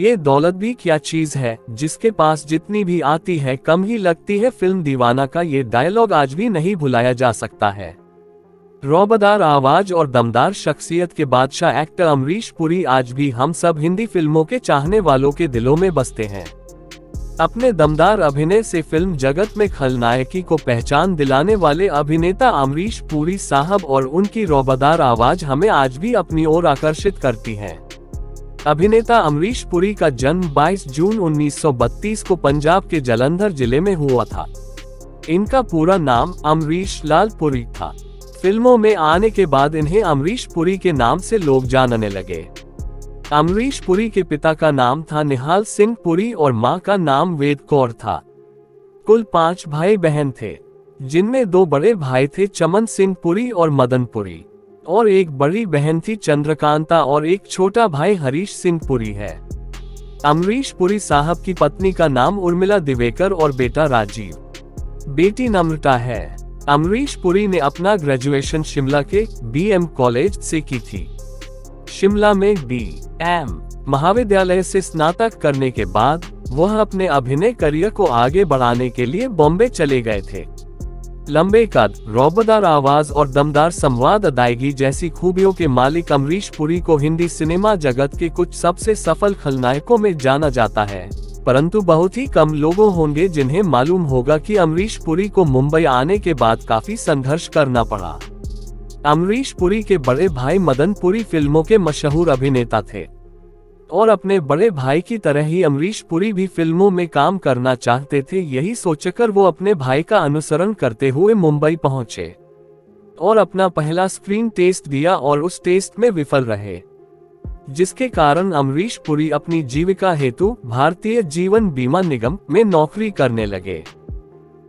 ये दौलत भी क्या चीज है, जिसके पास जितनी भी आती है कम ही लगती है। फिल्म दीवाना का ये डायलॉग आज भी नहीं भुलाया जा सकता है। रौबदार आवाज और दमदार शख्सियत के बादशाह एक्टर अमरीश पुरी आज भी हम सब हिंदी फिल्मों के चाहने वालों के दिलों में बसते हैं। अपने दमदार अभिनय से फिल्म जगत में खलनायकी को पहचान दिलाने वाले अभिनेता अमरीश पुरी साहब और उनकी रौबदार आवाज हमें आज भी अपनी ओर आकर्षित करती है। अभिनेता अमरीश पुरी का जन्म 22 जून 1932 को पंजाब के जालंधर जिले में हुआ था। इनका पूरा नाम अमरीश लाल पुरी था। फिल्मों में आने के बाद इन्हें अमरीश पुरी के नाम से लोग जानने लगे। अमरीश पुरी के पिता का नाम था निहाल सिंह पुरी और मां का नाम वेद कौर था। कुल 5 भाई बहन थे, जिनमें 2 बड़े भाई थे चमन सिंह पुरी और मदन पुरी, और एक बड़ी बहन थी चंद्रकांता और एक छोटा भाई हरीश सिंह पुरी है। अमरीश पुरी साहब की पत्नी का नाम उर्मिला दिवेकर और बेटा राजीव, बेटी नम्रता है। अमरीश पुरी ने अपना ग्रेजुएशन शिमला के BM कॉलेज से की थी। शिमला में BM महाविद्यालय से स्नातक करने के बाद वह अपने अभिनय करियर को आगे बढ़ाने के लिए बॉम्बे चले गए थे। लंबे कद, रौबदार आवाज और दमदार संवाद अदायगी जैसी खूबियों के मालिक अमरीश पुरी को हिंदी सिनेमा जगत के कुछ सबसे सफल खलनायकों में जाना जाता है, परंतु बहुत ही कम लोगों होंगे जिन्हें मालूम होगा कि अमरीश पुरी को मुंबई आने के बाद काफी संघर्ष करना पड़ा। अमरीश पुरी के बड़े भाई मदन पुरी फिल्मों के मशहूर अभिनेता थे और अपने बड़े भाई की तरह ही अमरीश पुरी भी फिल्मों में काम करना चाहते थे। यही सोचकर वो अपने भाई का अनुसरण करते हुए मुंबई पहुंचे और अपना पहला स्क्रीन टेस्ट दिया और उस टेस्ट में विफल रहे, जिसके कारण अमरीश पुरी अपनी जीविका हेतु भारतीय जीवन बीमा निगम में नौकरी करने लगे।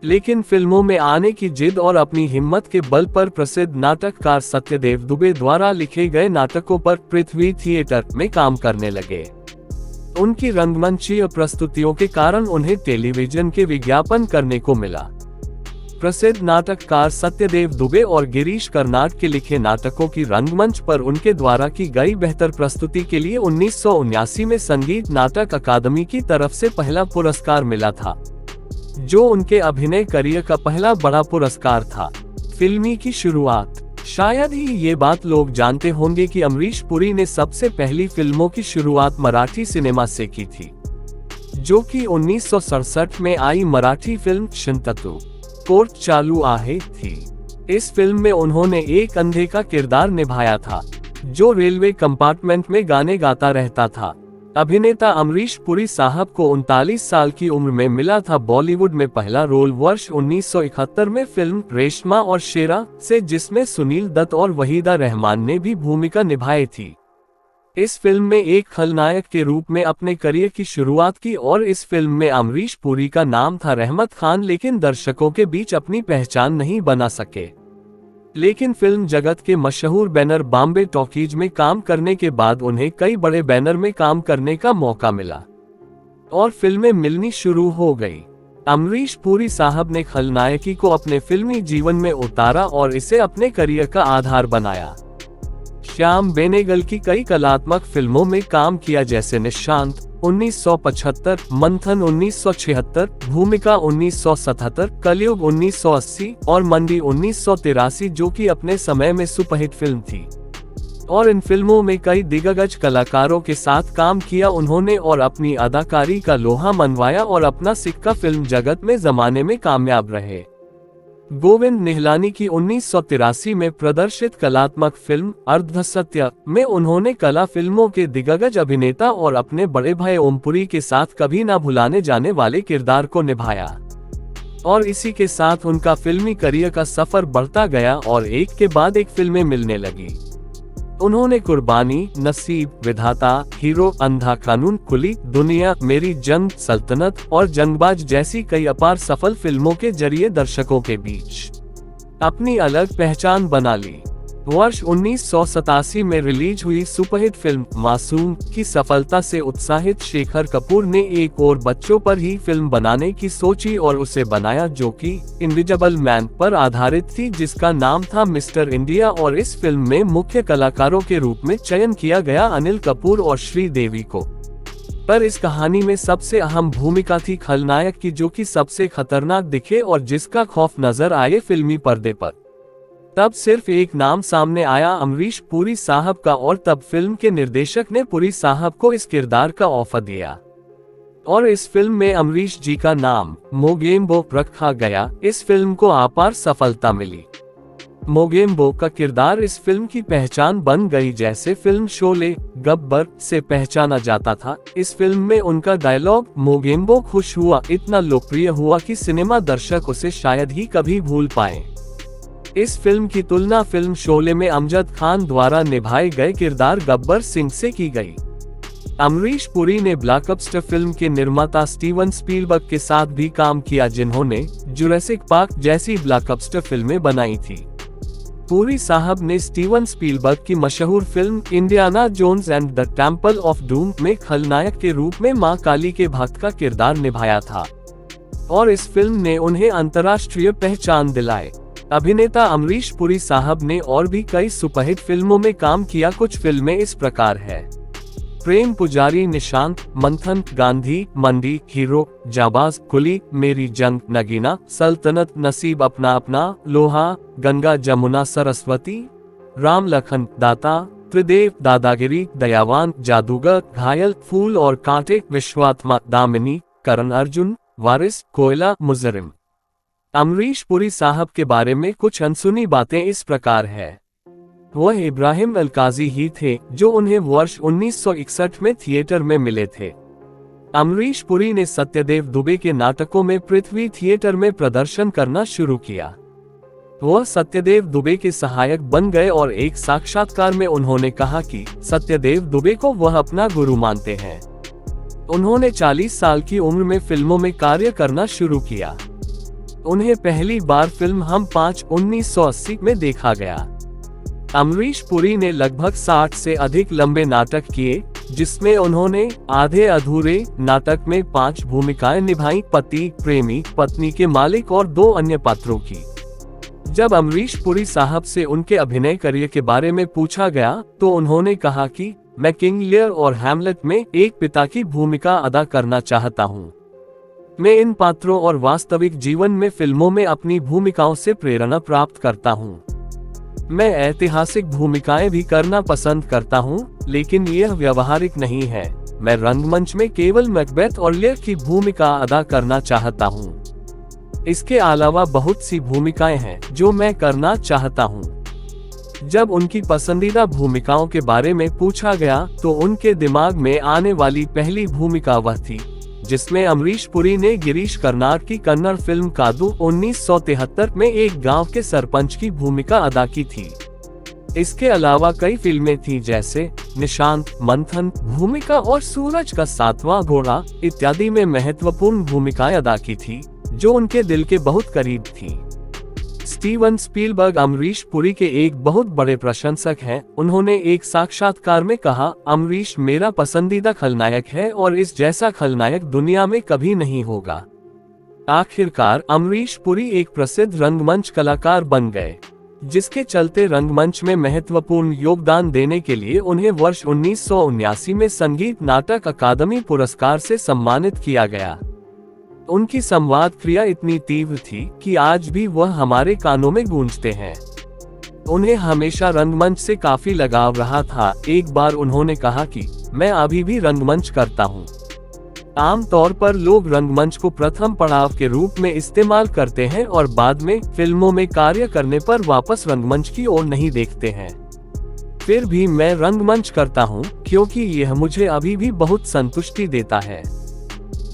लेकिन फिल्मों में आने की जिद और अपनी हिम्मत के बल पर प्रसिद्ध नाटककार सत्यदेव दुबे द्वारा लिखे गए नाटकों पर पृथ्वी थिएटर में काम करने लगे। उनकी रंगमंचीय प्रस्तुतियों के कारण उन्हें टेलीविजन के विज्ञापन करने को मिला। प्रसिद्ध नाटककार सत्यदेव दुबे और गिरीश कर्नाड के लिखे नाटकों की रंगमंच पर उनके द्वारा की गई बेहतर प्रस्तुति के लिए 1979 में संगीत नाटक अकादमी की तरफ से पहला पुरस्कार मिला था, जो उनके अभिनय करियर का पहला बड़ा पुरस्कार था। फिल्मी की शुरुआत, शायद ही ये बात लोग जानते होंगे कि अमरीश पुरी ने सबसे पहली फिल्मों की शुरुआत मराठी सिनेमा से की थी, जो कि 1967 में आई मराठी फिल्म शिंततू कोर्ट चालू आहे थी। इस फिल्म में उन्होंने एक अंधे का किरदार निभाया था, जो रेलवे कंपार्टमेंट में गाने गाता रहता था। अभिनेता अमरीश पुरी साहब को 39 साल की उम्र में मिला था बॉलीवुड में पहला रोल वर्ष 1971 में फिल्म रेशमा और शेरा से, जिसमें सुनील दत्त और वहीदा रहमान ने भी भूमिका निभाई थी। इस फिल्म में एक खलनायक के रूप में अपने करियर की शुरुआत की और इस फिल्म में अमरीश पुरी का नाम था रहमत खान, लेकिन दर्शकों के बीच अपनी पहचान नहीं बना सके। लेकिन फिल्म जगत के मशहूर बैनर बॉम्बे टॉकीज में काम करने के बाद उन्हें कई बड़े बैनर में काम करने का मौका मिला और फिल्में मिलनी शुरू हो गई। अमरीश पुरी साहब ने खलनायकी को अपने फिल्मी जीवन में उतारा और इसे अपने करियर का आधार बनाया। श्याम बेनेगल की कई कलात्मक फिल्मों में काम किया, जैसे निशांत 1975, मंथन 1976, भूमिका 1977, कलयुग 1980 और मंडी 1983, जो कि अपने समय में सुपरहिट फिल्म थी। और इन फिल्मों में कई दिग्गज कलाकारों के साथ काम किया उन्होंने और अपनी अदाकारी का लोहा मनवाया और अपना सिक्का फिल्म जगत में जमाने में कामयाब रहे। गोविंद निहलानी की 1983 में प्रदर्शित कलात्मक फिल्म अर्धसत्य में उन्होंने कला फिल्मों के दिग्गज अभिनेता और अपने बड़े भाई ओमपुरी के साथ कभी ना भुलाने जाने वाले किरदार को निभाया और इसी के साथ उनका फिल्मी करियर का सफर बढ़ता गया और एक के बाद एक फिल्में मिलने लगी। उन्होंने कुर्बानी, नसीब, विधाता, हीरो, अंधा कानून, कुली, दुनिया, मेरी जंग, सल्तनत और जंगबाज जैसी कई अपार सफल फिल्मों के जरिए दर्शकों के बीच अपनी अलग पहचान बना ली। वर्ष 1987 में रिलीज हुई सुपरहिट फिल्म मासूम की सफलता से उत्साहित शेखर कपूर ने एक और बच्चों पर ही फिल्म बनाने की सोची और उसे बनाया, जो कि इनविजिबल मैन पर आधारित थी, जिसका नाम था मिस्टर इंडिया। और इस फिल्म में मुख्य कलाकारों के रूप में चयन किया गया अनिल कपूर और श्रीदेवी को। पर इस कहानी में सबसे अहम भूमिका थी खलनायक की, जो कि सबसे खतरनाक दिखे और जिसका खौफ नजर आए फिल्मी पर्दे पर। तब सिर्फ एक नाम सामने आया, अमरीश पुरी साहब का, और तब फिल्म के निर्देशक ने पुरी साहब को इस किरदार का ऑफर दिया और इस फिल्म में अमरीश जी का नाम मोगेम्बो रखा गया। इस फिल्म को अपार सफलता मिली। मोगेम्बो का किरदार इस फिल्म की पहचान बन गई, जैसे फिल्म शोले, गब्बर से पहचाना जाता था। इस फिल्म में उनका डायलॉग मोगेम्बो खुश हुआ इतना लोकप्रिय हुआ कि सिनेमा दर्शक उसे शायद ही कभी भूल पाए। इस फिल्म की तुलना फिल्म शोले में अमजद खान द्वारा निभाए गए किरदार गब्बर सिंह से की गई। अमरीश पुरी ने ब्लॉकबस्टर फिल्म के निर्माता स्टीवन स्पीलबर्ग के साथ भी काम किया, जिन्होंने जुरासिक पार्क जैसी ब्लॉकबस्टर फिल्में बनाई थी। पुरी साहब ने स्टीवन स्पीलबर्ग की मशहूर film Indiana Jones and the Temple of Doom में खलनायक के रूप में मां काली के भक्त का किरदार निभाया था और इस फिल्म ने उन्हें अंतर्राष्ट्रीय पहचान दिलाई। अभिनेता अमरीश पुरी साहब ने और भी कई सुपरहिट फिल्मों में काम किया। कुछ फिल्में इस प्रकार है: प्रेम पुजारी, निशांत, मंथन, गांधी, मंडी, हीरो, जाबाज, कुली, मेरी जंग, नगीना, सल्तनत, नसीब अपना अपना, लोहा, गंगा जमुना सरस्वती, राम लखन, दाता, त्रिदेव, दादागिरी, दयावान, जादूगर, घायल, फूल और कांटे, विश्वात्मा, दामिनी, करण अर्जुन, वारिस, कोयला, मुजरिम। अमरीश पुरी साहब के बारे में कुछ अनसुनी बातें इस प्रकार है: वह इब्राहिम अलकाजी ही थे जो उन्हें वर्ष 1961 में थिएटर में मिले थे। अमरीश पुरी ने सत्यदेव दुबे के नाटकों में पृथ्वी थिएटर में प्रदर्शन करना शुरू किया। वह सत्यदेव दुबे के सहायक बन गए और एक साक्षात्कार में उन्होंने कहा कि सत्यदेव दुबे को वह अपना गुरु मानते हैं। उन्होंने 40 साल की उम्र में फिल्मों में कार्य करना शुरू किया। उन्हें पहली बार फिल्म हम 5 1980 में देखा गया। अमरीश पुरी ने लगभग 60 से अधिक लंबे नाटक किए, जिसमें उन्होंने आधे अधूरे नाटक में 5 भूमिकाएं निभाई: पति, प्रेमी, पत्नी के मालिक और 2 अन्य पात्रों की। जब अमरीश पुरी साहब से उनके अभिनय करियर के बारे में पूछा गया तो उन्होंने कहा कि मैं किंग लियर और हैमलेट में एक पिता की भूमिका अदा करना चाहता हूँ। मैं इन पात्रों और वास्तविक जीवन में फिल्मों में अपनी भूमिकाओं से प्रेरणा प्राप्त करता हूँ। मैं ऐतिहासिक भूमिकाएं भी करना पसंद करता हूं, लेकिन यह व्यवहारिक नहीं है। मैं रंगमंच में केवल मैकबेथ और लियर की भूमिका अदा करना चाहता हूं। इसके अलावा बहुत सी भूमिकाएं हैं जो मैं करना चाहता हूं। जब उनकी पसंदीदा भूमिकाओं के बारे में पूछा गया तो उनके दिमाग में आने वाली पहली भूमिका वह थी जिसमें अमरीश पुरी ने गिरीश कर्नाड की कन्नड़ फिल्म कादू 1973 में एक गांव के सरपंच की भूमिका अदा की थी। इसके अलावा कई फिल्में थी जैसे निशांत, मंथन, भूमिका और सूरज का 7वां घोड़ा इत्यादि में महत्वपूर्ण भूमिकाएं अदा की थी जो उनके दिल के बहुत करीब थी। स्टीवन स्पीलबर्ग अमरीश पुरी के एक बहुत बड़े प्रशंसक हैं। उन्होंने एक साक्षात्कार में कहा, अमरीश मेरा पसंदीदा खलनायक है और इस जैसा खलनायक दुनिया में कभी नहीं होगा। आखिरकार अमरीश पुरी एक प्रसिद्ध रंगमंच कलाकार बन गए, जिसके चलते रंगमंच में महत्वपूर्ण योगदान देने के लिए उन्हें वर्ष 1979 में संगीत नाटक अकादमी पुरस्कार से सम्मानित किया गया। उनकी संवाद क्रिया इतनी तीव्र थी कि आज भी वह हमारे कानों में गूंजते हैं। उन्हें हमेशा रंगमंच से काफी लगाव रहा था। एक बार उन्होंने कहा कि मैं अभी भी रंगमंच करता हूँ। आमतौर पर लोग रंगमंच को प्रथम पड़ाव के रूप में इस्तेमाल करते हैं और बाद में फिल्मों में कार्य करने पर वापस रंगमंच की ओर नहीं देखते हैं। फिर भी मैं रंगमंच करता हूँ क्योंकि यह मुझे अभी भी बहुत संतुष्टि देता है।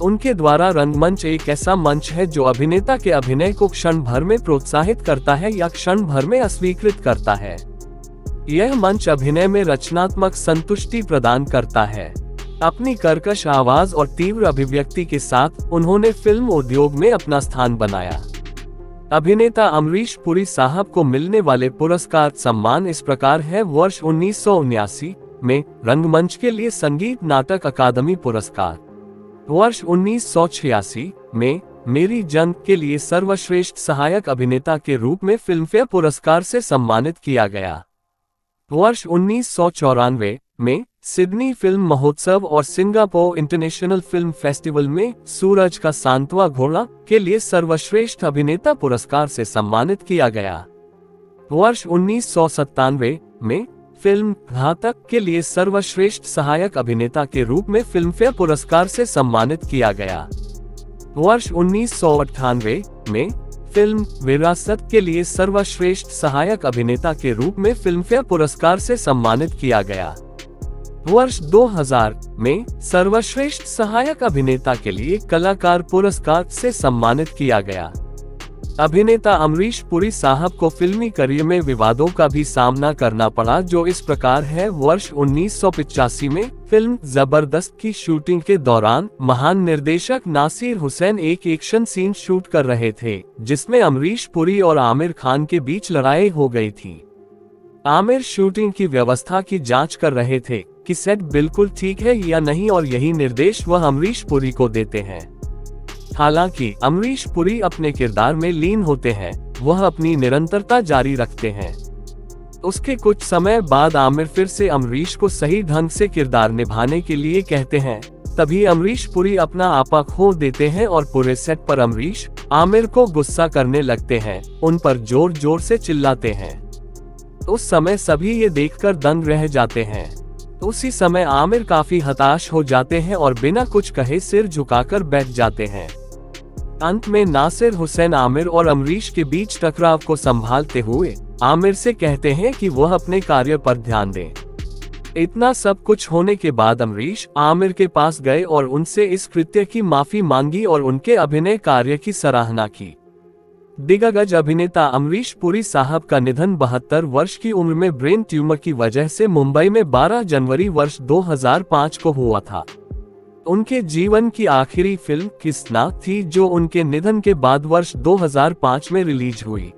उनके द्वारा रंगमंच एक ऐसा मंच है जो अभिनेता के अभिनय को क्षण भर में प्रोत्साहित करता है या क्षण भर में अस्वीकृत करता है। यह मंच अभिनय में रचनात्मक संतुष्टि प्रदान करता है। अपनी कर्कश आवाज और तीव्र अभिव्यक्ति के साथ उन्होंने फिल्म उद्योग में अपना स्थान बनाया। अभिनेता अमरीश पुरी साहब को मिलने वाले पुरस्कार सम्मान इस प्रकार है: वर्ष 1979 में रंगमंच के लिए संगीत नाटक अकादमी पुरस्कार, वर्ष 1986 में मेरी जंग के लिए सर्वश्रेष्ठ सहायक अभिनेता के रूप में फिल्मफेयर पुरस्कार से सम्मानित किया गया। वर्ष 1994 में सिडनी फिल्म महोत्सव और सिंगापुर इंटरनेशनल फिल्म फेस्टिवल में सूरज का सांतवा घोड़ा के लिए सर्वश्रेष्ठ अभिनेता पुरस्कार से सम्मानित किया गया। वर्ष 1997 में फिल्म घातक के लिए सर्वश्रेष्ठ सहायक अभिनेता के रूप में फिल्मफेयर पुरस्कार से सम्मानित किया गया। वर्ष 1998 में फिल्म विरासत के लिए सर्वश्रेष्ठ सहायक अभिनेता के रूप में फिल्मफेयर पुरस्कार से सम्मानित किया गया। वर्ष 2000 में सर्वश्रेष्ठ सहायक अभिनेता के लिए कलाकार पुरस्कार से सम्मानित किया गया। अभिनेता अमरीश पुरी साहब को फिल्मी करियर में विवादों का भी सामना करना पड़ा, जो इस प्रकार है। वर्ष 1985 में फिल्म जबरदस्त की शूटिंग के दौरान महान निर्देशक नासिर हुसैन एक एक्शन सीन शूट कर रहे थे, जिसमें अमरीश पुरी और आमिर खान के बीच लड़ाई हो गई थी। आमिर शूटिंग की व्यवस्था की जांच कर रहे थे कि सेट बिल्कुल ठीक है या नहीं, और यही निर्देश वह अमरीश पुरी को देते हैं। हालांकि अमरीश पुरी अपने किरदार में लीन होते हैं, वह अपनी निरंतरता जारी रखते हैं। उसके कुछ समय बाद आमिर फिर से अमरीश को सही ढंग से किरदार निभाने के लिए कहते हैं। तभी अमरीश पुरी अपना आपा खो देते हैं और पूरे सेट पर अमरीश आमिर को गुस्सा करने लगते हैं, उन पर जोर जोर से चिल्लाते हैं। उस समय सभी ये देखकर दंग रह जाते हैं। उसी समय आमिर काफी हताश हो जाते हैं और बिना कुछ कहे सिर झुकाकर बैठ जाते हैं। अंत में नासिर हुसैन आमिर और अमरीश के बीच टकराव को संभालते हुए आमिर से कहते हैं कि वह अपने कार्य पर ध्यान दें। इतना सब कुछ होने के बाद अमरीश आमिर के पास गए और उनसे इस कृत्य की माफी मांगी और उनके अभिनय कार्य की सराहना की। दिग्गज अभिनेता अमरीश पुरी साहब का निधन 72 वर्ष की उम्र में ब्रेन ट्यूमर की वजह से मुंबई में 12 जनवरी वर्ष 2005 को हुआ था। उनके जीवन की आखिरी फिल्म किसना थी, जो उनके निधन के बाद वर्ष 2005 में रिलीज हुई।